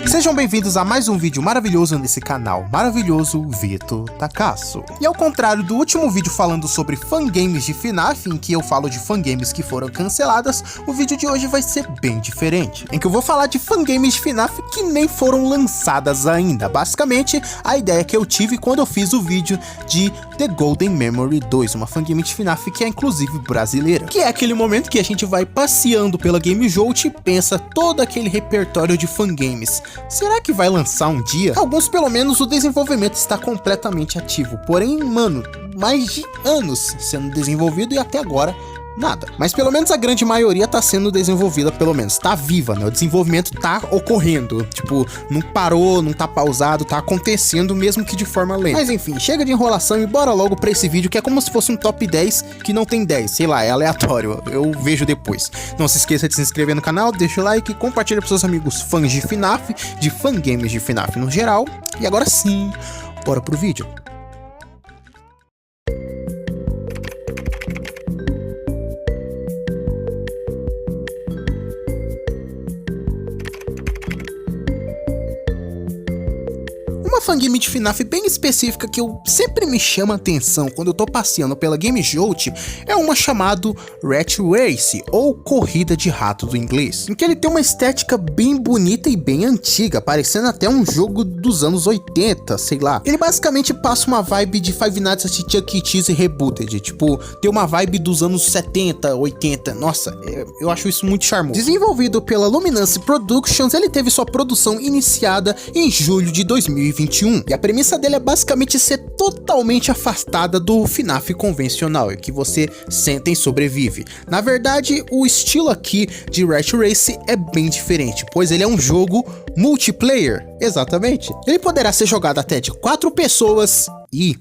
Sejam bem-vindos a mais um vídeo maravilhoso nesse canal maravilhoso Vitor Takasso. E ao contrário do último vídeo falando sobre fangames de FNAF, em que eu falo de fangames que foram canceladas, o vídeo de hoje vai ser bem diferente, em que eu vou falar de fangames de FNAF que nem foram lançadas ainda. Basicamente, a ideia que eu tive quando eu fiz o vídeo de The Golden Memory 2, uma fangame de FNAF que é inclusive brasileira, que é aquele momento que a gente vai passeando pela Game Jolt e pensa todo aquele repertório de fangames. Será que vai lançar um dia? Alguns, pelo menos, o desenvolvimento está completamente ativo. Porém, mano, mais de anos sendo desenvolvido e até agora nada. Mas pelo menos a grande maioria tá sendo desenvolvida, pelo menos. Tá viva, né? O desenvolvimento tá ocorrendo. Tipo, não parou, não tá pausado, tá acontecendo mesmo que de forma lenta. Mas enfim, chega de enrolação e bora logo pra esse vídeo que é como se fosse um top 10 que não tem 10. Sei lá, é aleatório. Eu vejo depois. Não se esqueça de se inscrever no canal, deixa o like, compartilha pros seus amigos fãs de FNAF, de fangames de FNAF no geral. E agora sim, bora pro vídeo. Uma fangame de FNAF bem específica que eu sempre me chama a atenção quando eu tô passeando pela Game Jolt é uma chamada Rat Race, ou Corrida de Rato do inglês, em que ele tem uma estética bem bonita e bem antiga, parecendo até um jogo dos anos 80, sei lá. Ele basicamente passa uma vibe de Five Nights at Chuck E. Cheese Rebooted, tipo, tem uma vibe dos anos 70, 80, nossa, eu acho isso muito charmoso. Desenvolvido pela Luminance Productions, ele teve sua produção iniciada em julho de 2021. E a premissa dele é basicamente ser totalmente afastada do FNAF convencional, e que você senta e sobrevive. Na verdade, o estilo aqui de Rat Race é bem diferente, pois ele é um jogo multiplayer, exatamente. Ele poderá ser jogado até de 4 pessoas e...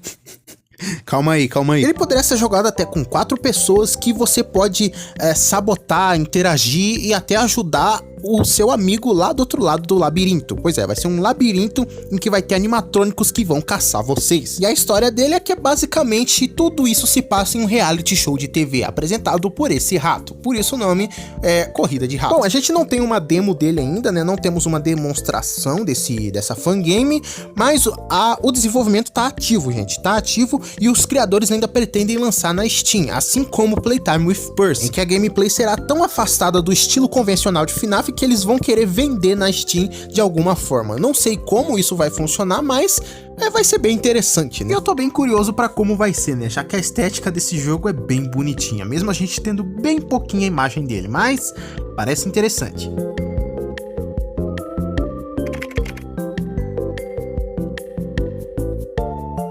Calma aí. Ele poderá ser jogado até com 4 pessoas que você pode sabotar, interagir e até ajudar o seu amigo lá do outro lado do labirinto. Pois é, vai ser um labirinto em que vai ter animatrônicos que vão caçar vocês. E a história dele é que basicamente tudo isso se passa em um reality show de TV apresentado por esse rato. Por isso o nome é Corrida de Rato. Bom, a gente não tem uma demo dele ainda, né? Não temos uma demonstração dessa fangame, mas o desenvolvimento tá ativo, gente. Tá ativo e os criadores ainda pretendem lançar na Steam, assim como Playtime with Percy, em que a gameplay será tão afastada do estilo convencional de FNAF que eles vão querer vender na Steam de alguma forma. Não sei como isso vai funcionar, mas vai ser bem interessante, né? Eu tô bem curioso pra como vai ser, né? Já que a estética desse jogo é bem bonitinha, mesmo a gente tendo bem pouquinha imagem dele, mas parece interessante.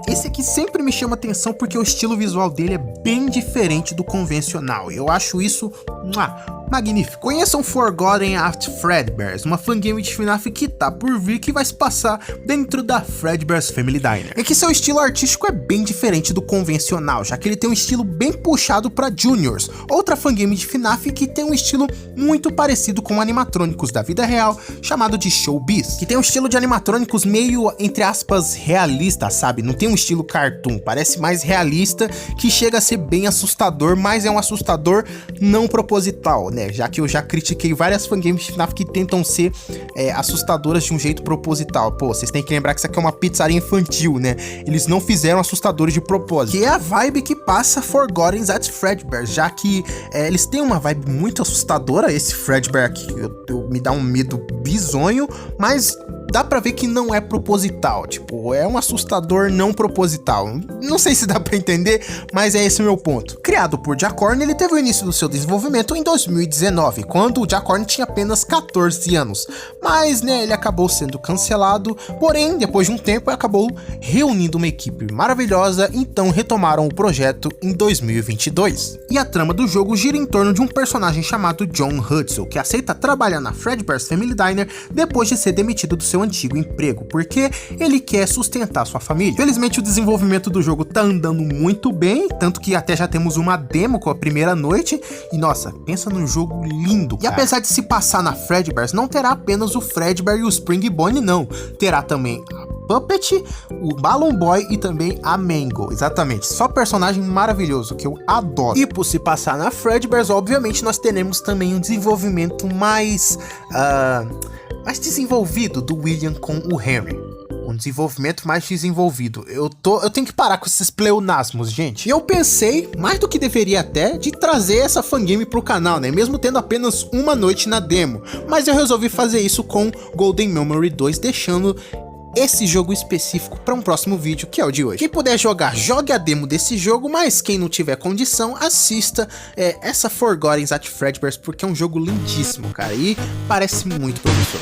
Esse aqui sempre me chama atenção porque o estilo visual dele é bem diferente do convencional. Eu acho isso magnífico. Conheçam Forgotten at Fredbear's, uma fangame de FNAF que tá por vir, que vai se passar dentro da Fredbear's Family Diner. É que seu estilo artístico é bem diferente do convencional, já que ele tem um estilo bem puxado para Juniors, outra fangame de FNAF que tem um estilo muito parecido com animatrônicos da vida real, chamado de Showbiz, que tem um estilo de animatrônicos meio, entre aspas, realista, sabe? Não tem um estilo cartoon, parece mais realista, que chega a ser bem assustador, mas é um assustador não proposital, né? Já que eu já critiquei várias fangames de FNAF que tentam ser assustadoras de um jeito proposital. Pô, vocês têm que lembrar que isso aqui é uma pizzaria infantil, né? Eles não fizeram assustadores de propósito. Que é a vibe que passa Forgotten at Fredbear's, já que eles têm uma vibe muito assustadora. Esse Fredbear aqui me dá um medo bizonho, mas dá pra ver que não é proposital, tipo, é um assustador não proposital. Não sei se dá pra entender, mas é esse o meu ponto. Criado por Jacorn, ele teve o início do seu desenvolvimento em 2019, quando o Jacorn tinha apenas 14 anos. Mas, né, ele acabou sendo cancelado, porém, depois de um tempo, acabou reunindo uma equipe maravilhosa, então retomaram o projeto em 2022. E a trama do jogo gira em torno de um personagem chamado John Hudson, que aceita trabalhar na Fredbear's Family Diner depois de ser demitido do seu antigo emprego, porque ele quer sustentar sua família. Felizmente o desenvolvimento do jogo tá andando muito bem, tanto que até já temos uma demo com a primeira noite, e nossa, pensa num jogo lindo, cara. E apesar de se passar na Fredbear's, não terá apenas o Fredbear e o Springbone não, terá também Puppet, o Balloon Boy e também a Mango. Exatamente, só personagem maravilhoso que eu adoro. E por se passar na Fredbear's, obviamente nós teremos também um desenvolvimento mais desenvolvido do William com o Henry. Um desenvolvimento mais desenvolvido. Eu tenho que parar com esses pleonasmos, gente. E eu pensei, mais do que deveria até, de trazer essa fangame pro canal, né? Mesmo tendo apenas uma noite na demo. Mas eu resolvi fazer isso com Golden Memory 2, deixando esse jogo específico para um próximo vídeo, que é o de hoje. Quem puder jogar, jogue a demo desse jogo, mas quem não tiver condição, assista essa Forgotten at Fredbear's, porque é um jogo lindíssimo, cara, e parece muito promissor.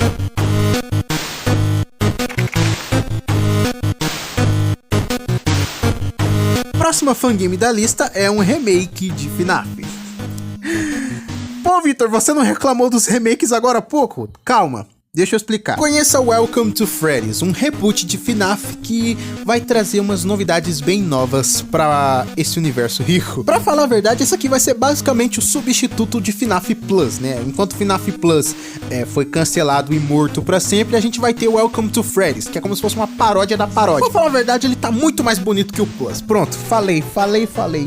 A próxima fangame da lista é um remake de FNAF. Pô, Vitor, você não reclamou dos remakes agora há pouco? Calma. Deixa eu explicar. Conheça Welcome to Freddy's, um reboot de FNAF que vai trazer umas novidades bem novas para esse universo rico. Pra falar a verdade, esse aqui vai ser basicamente o substituto de FNAF Plus, né? Enquanto FNAF Plus foi cancelado e morto pra sempre, a gente vai ter Welcome to Freddy's, que é como se fosse uma paródia da paródia. Pra falar a verdade, ele tá muito mais bonito que o Plus. Pronto, falei,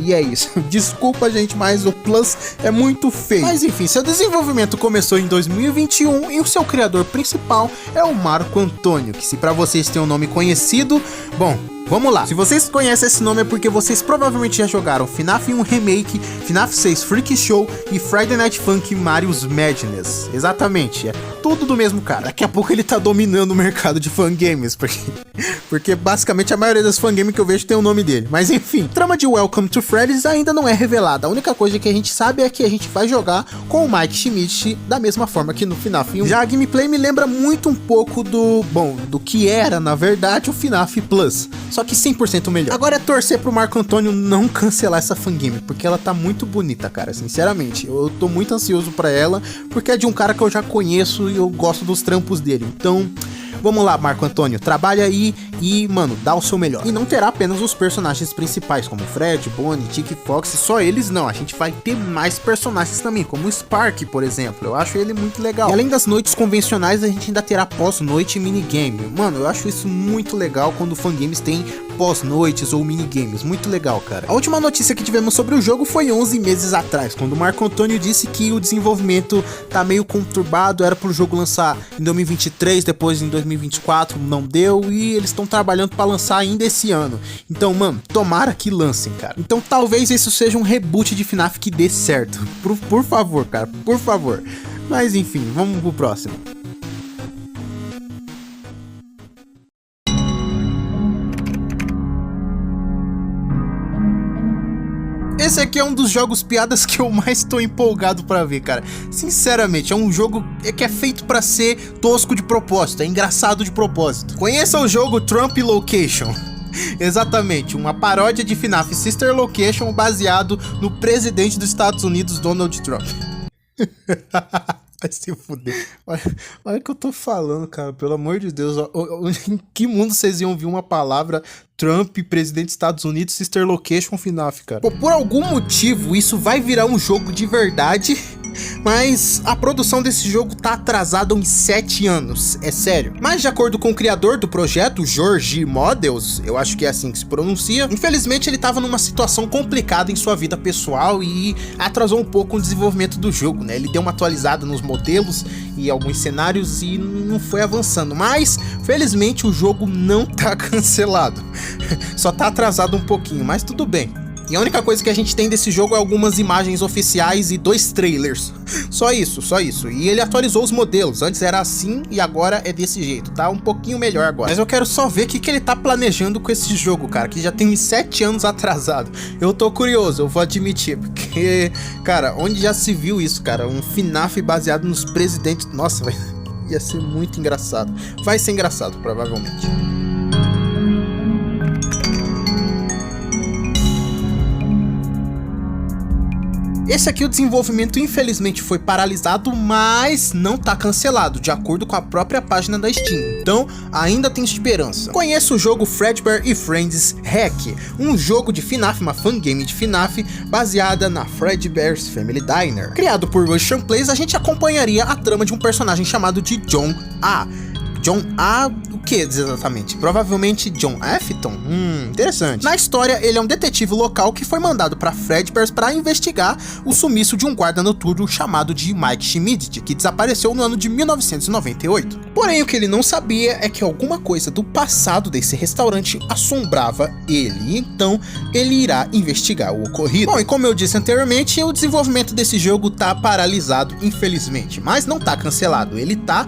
e é isso. Desculpa, gente, mas o Plus é muito feio. Mas enfim, seu desenvolvimento começou em 2021 e o seu criador principal é o Marco Antônio, que se pra vocês tem um nome conhecido, bom, vamos lá. Se vocês conhecem esse nome é porque vocês provavelmente já jogaram FNAF 1 Remake, FNAF 6 Freak Show e Friday Night Funkin' Mario's Madness. Exatamente, é tudo do mesmo cara. Daqui a pouco ele tá dominando o mercado de fangames, porque basicamente a maioria das fangames que eu vejo tem o nome dele. Mas enfim, a trama de Welcome to Freddy's ainda não é revelada. A única coisa que a gente sabe é que a gente vai jogar com o Mike Schmidt da mesma forma que no FNAF 1. Já a gameplay me lembra muito um pouco do que era, na verdade, o FNAF Plus. Só que 100% melhor. Agora é torcer pro Marco Antônio não cancelar essa fangame, porque ela tá muito bonita, cara, sinceramente. Eu tô muito ansioso pra ela, porque é de um cara que eu já conheço e eu gosto dos trampos dele. Então, vamos lá, Marco Antônio, trabalha aí e, mano, dá o seu melhor. E não terá apenas os personagens principais, como Fred, Bonnie, Tick, Fox, só eles não. A gente vai ter mais personagens também, como o Spark, por exemplo. Eu acho ele muito legal. E além das noites convencionais, a gente ainda terá pós-noite e minigame. Mano, eu acho isso muito legal quando fangames tem pós-noites ou minigames. Muito legal, cara. A última notícia que tivemos sobre o jogo foi 11 meses atrás, quando o Marco Antônio disse que o desenvolvimento tá meio conturbado, era pro jogo lançar em 2023, depois em 2024, não deu, e eles estão trabalhando pra lançar ainda esse ano. Então, mano, tomara que lancem, cara. Então talvez isso seja um reboot de FNAF que dê certo. Por favor, cara, por favor. Mas enfim, vamos pro próximo. Esse aqui é um dos jogos piadas que eu mais tô empolgado pra ver, cara. Sinceramente, é um jogo que é feito pra ser tosco de propósito, é engraçado de propósito. Conheça o jogo Trump Location. Exatamente, uma paródia de FNAF Sister Location baseado no presidente dos Estados Unidos, Donald Trump. Vai se fuder. Olha o que eu tô falando, cara. Pelo amor de Deus. Em que mundo vocês iam ouvir uma palavra Trump, presidente dos Estados Unidos, Sister Location, FNAF, cara? Pô, por algum motivo, isso vai virar um jogo de verdade, mas a produção desse jogo tá atrasada em 7 anos, é sério. Mas de acordo com o criador do projeto, Jorge Models, eu acho que é assim que se pronuncia, infelizmente ele tava numa situação complicada em sua vida pessoal e atrasou um pouco o desenvolvimento do jogo, né? Ele deu uma atualizada nos modelos e alguns cenários e não foi avançando, mas felizmente o jogo não tá cancelado, só tá atrasado um pouquinho, mas tudo bem. E a única coisa que a gente tem desse jogo é algumas imagens oficiais e 2 trailers. Só isso, só isso. E ele atualizou os modelos. Antes era assim e agora é desse jeito. Tá um pouquinho melhor agora. Mas eu quero só ver o que ele tá planejando com esse jogo, cara. Que já tem uns 7 anos atrasado. Eu tô curioso, eu vou admitir. Porque, cara, onde já se viu isso, cara? Um FNAF baseado nos presidentes. Nossa, ia ser muito engraçado. Vai ser engraçado, provavelmente. Esse aqui, o desenvolvimento infelizmente foi paralisado, mas não tá cancelado, de acordo com a própria página da Steam. Então, ainda tem esperança. Conheça o jogo Fredbear e Friends Hack, um jogo de FNAF, uma fangame de FNAF, baseada na Fredbear's Family Diner. Criado por Russian Plays, a gente acompanharia a trama de um personagem chamado de John A. John A... O que exatamente? Provavelmente John Afton? Interessante. Na história, ele é um detetive local que foi mandado para Fredbear para investigar o sumiço de um guarda noturno chamado de Mike Schmidt, que desapareceu no ano de 1998. Porém, o que ele não sabia é que alguma coisa do passado desse restaurante assombrava ele, então ele irá investigar o ocorrido. Bom, e como eu disse anteriormente, o desenvolvimento desse jogo tá paralisado, infelizmente, mas não tá cancelado, ele tá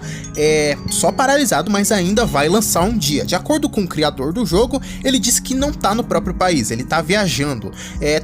só paralisado, mas ainda vai lançar um dia. De acordo com o criador do jogo, ele disse que não tá no próprio país, ele tá viajando,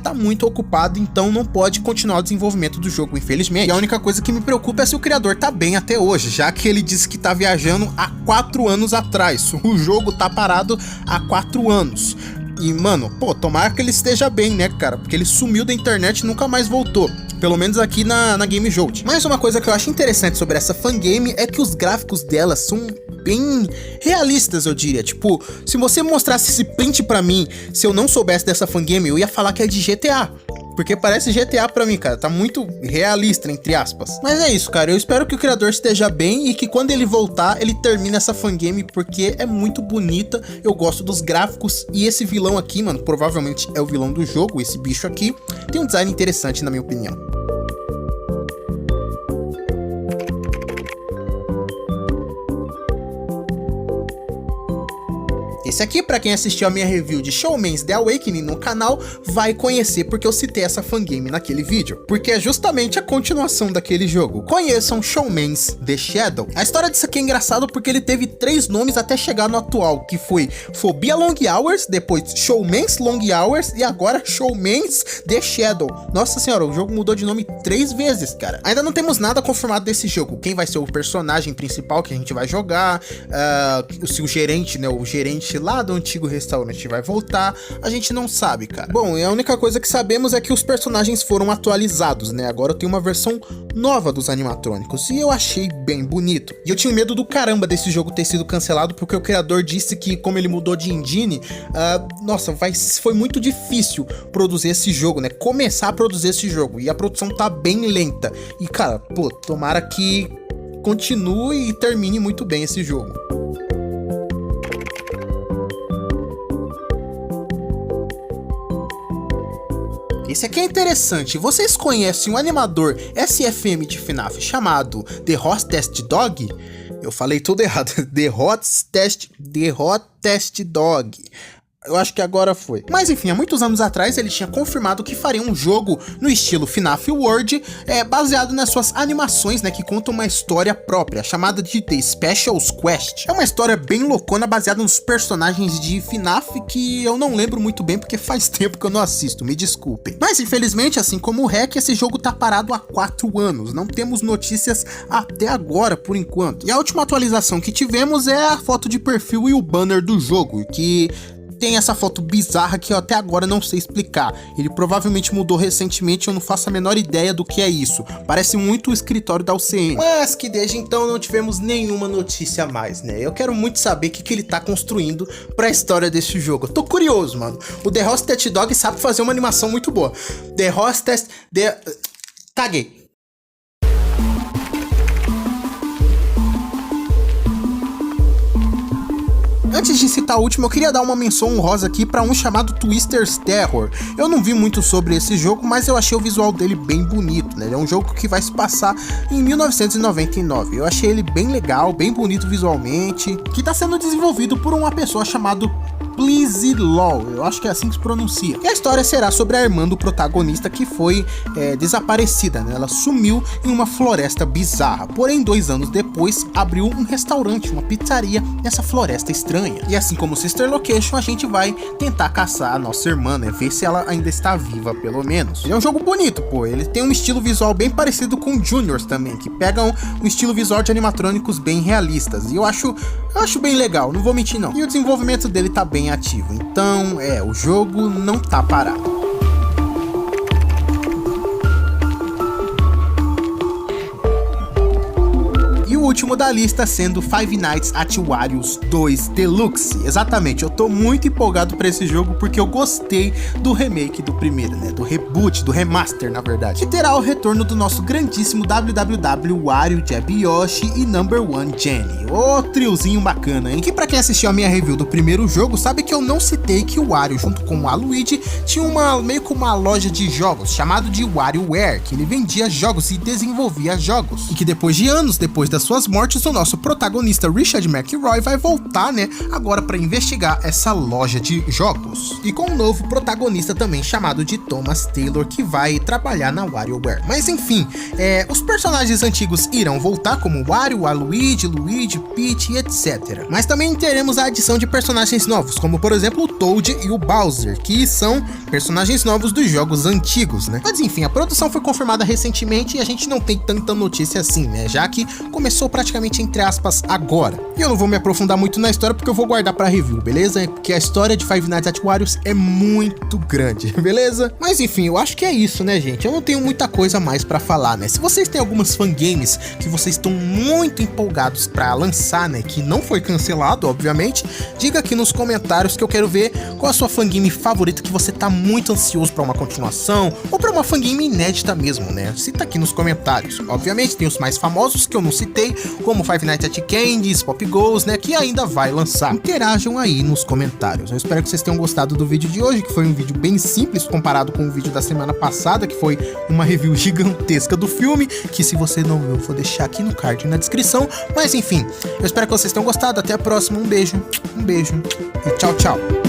tá muito ocupado, então não pode continuar o desenvolvimento do jogo, infelizmente. E a única coisa que me preocupa é se o criador tá bem até hoje, já que ele disse que tá viajando há 4 anos atrás. O jogo tá parado há 4 anos. E, mano, pô, tomara que ele esteja bem, né, cara? Porque ele sumiu da internet e nunca mais voltou. Pelo menos aqui na Game Jolt. Mas uma coisa que eu acho interessante sobre essa fangame é que os gráficos dela são bem realistas, eu diria. Tipo, se você mostrasse esse print pra mim, se eu não soubesse dessa fangame, eu ia falar que é de GTA. Porque parece GTA pra mim, cara. Tá muito realista, entre aspas. Mas é isso, cara. Eu espero que o criador esteja bem e que quando ele voltar, ele termine essa fangame, porque é muito bonita. Eu gosto dos gráficos. E esse vilão aqui, mano, provavelmente é o vilão do jogo. Esse bicho aqui tem um design interessante, na minha opinião. Esse aqui, pra quem assistiu a minha review de Showman's The Awakening no canal, vai conhecer porque eu citei essa fangame naquele vídeo. Porque é justamente a continuação daquele jogo. Conheçam Showman's The Shadow. A história disso aqui é engraçada porque ele teve 3 nomes até chegar no atual, que foi Phobia Long Hours, depois Showman's Long Hours e agora Showman's The Shadow. Nossa senhora, o jogo mudou de nome 3 vezes, cara. Ainda não temos nada confirmado desse jogo. Quem vai ser o personagem principal que a gente vai jogar, se o gerente, né, o gerente lá do antigo restaurante vai voltar, a gente não sabe, cara. Bom, e a única coisa que sabemos é que os personagens foram atualizados, né? Agora tem uma versão nova dos animatrônicos e eu achei bem bonito. E eu tinha medo do caramba desse jogo ter sido cancelado porque o criador disse que, como ele mudou de engine, nossa, foi muito difícil produzir esse jogo, né? Começar a produzir esse jogo e a produção tá bem lenta. E, cara, pô, tomara que continue e termine muito bem esse jogo. Esse aqui é interessante. Vocês conhecem um animador SFM de FNAF chamado The Hot Test Dog? Eu falei tudo errado. The Hot Test Dog. Eu acho que agora foi. Mas enfim, há muitos anos atrás ele tinha confirmado que faria um jogo no estilo FNAF World, baseado nas suas animações, né, que contam uma história própria, chamada de The Specials Quest. É uma história bem loucona, baseada nos personagens de FNAF que eu não lembro muito bem, porque faz tempo que eu não assisto, me desculpem. Mas infelizmente, assim como o REC, esse jogo tá parado há 4 anos, não temos notícias até agora, por enquanto. E a última atualização que tivemos é a foto de perfil e o banner do jogo, que tem essa foto bizarra que eu até agora não sei explicar. Ele provavelmente mudou recentemente, eu não faço a menor ideia do que é isso. Parece muito o escritório da UCM. Mas que desde então não tivemos nenhuma notícia a mais, né? Eu quero muito saber o que ele tá construindo pra história desse jogo. Eu tô curioso, mano. O The Hostet Dog sabe fazer uma animação muito boa. The Hostet... Caguei. Antes de citar o último, eu queria dar uma menção honrosa aqui para um chamado Twister's Terror. Eu não vi muito sobre esse jogo, mas eu achei o visual dele bem bonito, né? Ele é um jogo que vai se passar em 1999. Eu achei ele bem legal, bem bonito visualmente, que está sendo desenvolvido por uma pessoa chamada Please Law, eu acho que é assim que se pronuncia. E a história será sobre a irmã do protagonista que foi desaparecida, né? Ela sumiu em uma floresta bizarra, porém 2 anos depois abriu um restaurante, uma pizzaria nessa floresta estranha. E assim como Sister Location, a gente vai tentar caçar a nossa irmã, né? Ver se ela ainda está viva, pelo menos. Ele é um jogo bonito, pô, ele tem um estilo visual bem parecido com Juniors também, que pegam um estilo visual de animatrônicos bem realistas, e eu acho bem legal, não vou mentir não. E o desenvolvimento dele tá bem ativo, então o jogo não tá parado. último da lista sendo Five Nights at Wario's 2 Deluxe. Exatamente, eu tô muito empolgado pra esse jogo porque eu gostei do remake do primeiro, né? Do reboot, do remaster, na verdade. Que terá o retorno do nosso grandíssimo WWW Wario, Jab Yoshi e Number One Jenny. Ô, triozinho bacana, hein? Que pra quem assistiu a minha review do primeiro jogo, sabe que eu não citei que o Wario, junto com o Waluigi, tinha meio que uma loja de jogos, chamado de WarioWare, que ele vendia jogos e desenvolvia jogos. E que depois de anos, depois das suas mortes, o nosso protagonista Richard McElroy vai voltar, né, agora para investigar essa loja de jogos. E com um novo protagonista também chamado de Thomas Taylor, que vai trabalhar na WarioWare. Mas enfim, os personagens antigos irão voltar como Wario, Waluigi, Luigi, Peach e etc. Mas também teremos a adição de personagens novos, como por exemplo o Toad e o Bowser, que são personagens novos dos jogos antigos, né? Mas enfim, a produção foi confirmada recentemente e a gente não tem tanta notícia assim, né? Já que começou praticamente entre aspas agora. E eu não vou me aprofundar muito na história porque eu vou guardar pra review, beleza? Porque a história de Five Nights at Wario's é muito grande, beleza? Mas enfim, eu acho que é isso, né, gente? Eu não tenho muita coisa mais pra falar, né? Se vocês têm algumas fangames que vocês estão muito empolgados pra lançar, né, que não foi cancelado, obviamente, diga aqui nos comentários que eu quero ver qual a sua fangame favorita que você tá muito ansioso pra uma continuação ou pra uma fangame inédita mesmo, né? Cita aqui nos comentários. Obviamente tem os mais famosos que eu não citei, como Five Nights at Candy's, Pop Goes, né, que ainda vai lançar. Interajam aí nos comentários. Eu espero que vocês tenham gostado do vídeo de hoje, que foi um vídeo bem simples comparado com o vídeo da semana passada, que foi uma review gigantesca do filme, que se você não viu, eu vou deixar aqui no card na descrição. Mas enfim, eu espero que vocês tenham gostado. Até a próxima. Um beijo e tchau, tchau.